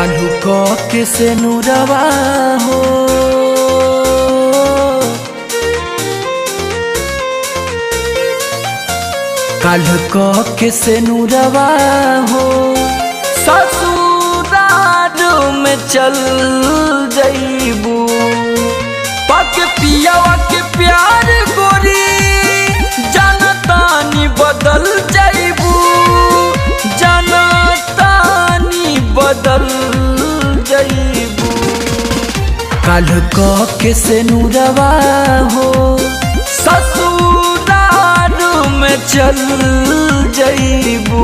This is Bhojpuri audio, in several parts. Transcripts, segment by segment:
काल्हू क के से नुरवा हो काल्हू क के से नुरवा हो ससुराल में चल जइबू पक पियावा के प्यार गोरी जनतानी बदल जइबू जनतानी बदल जइबू काल्हू क के से नुरवा हो ससुराल में चल जइबू।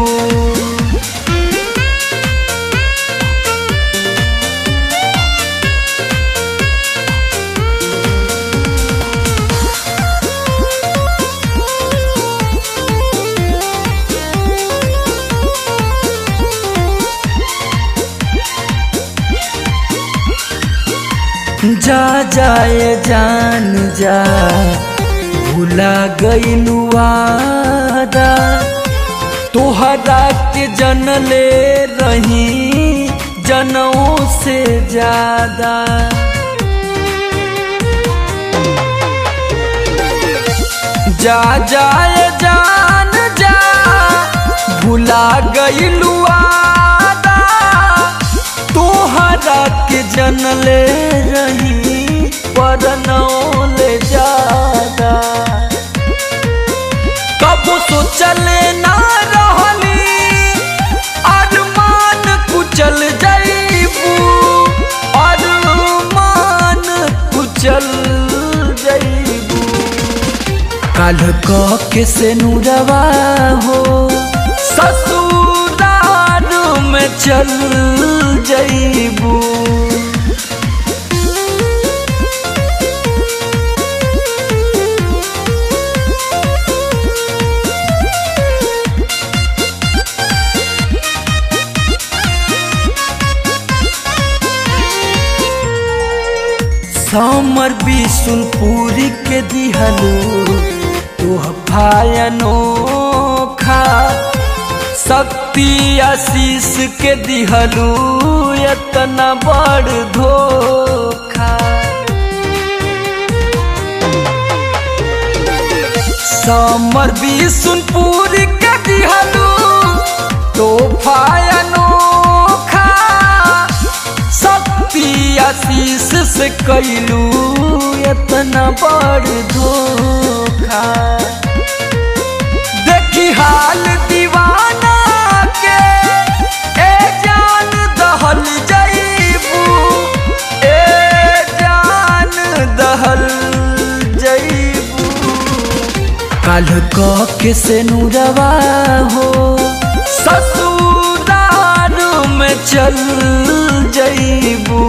जा जाए जान जा भुला गइलू वादा तोहरा के जनले रही जनों से ज्यादा जा जाए जान जा भुला गइलू वादा तोहरा के जनले रही परनों ले ज्यादा कब सोचले ना रहली अरमान कुचल जइबू अरमान कुचल जइबू काल्हू क के से नुरवा हो ससुराल में चल जइबू। समर बिशुनपुरी के दिहलू तोहफा अनोखा शक्ति आशीष के दिहलू इतना बड़ धोखा समर बिशुनपुरी के दिहलू तोहफा अनोखा शक्ति आशीष से कैलू इतना बड़ धोखा देखी हाल दीवाना के ए जान दहल जइबू ए जान दहल जइबू काल्हू क के से नुरवा हो ससुराल में चल जइबू।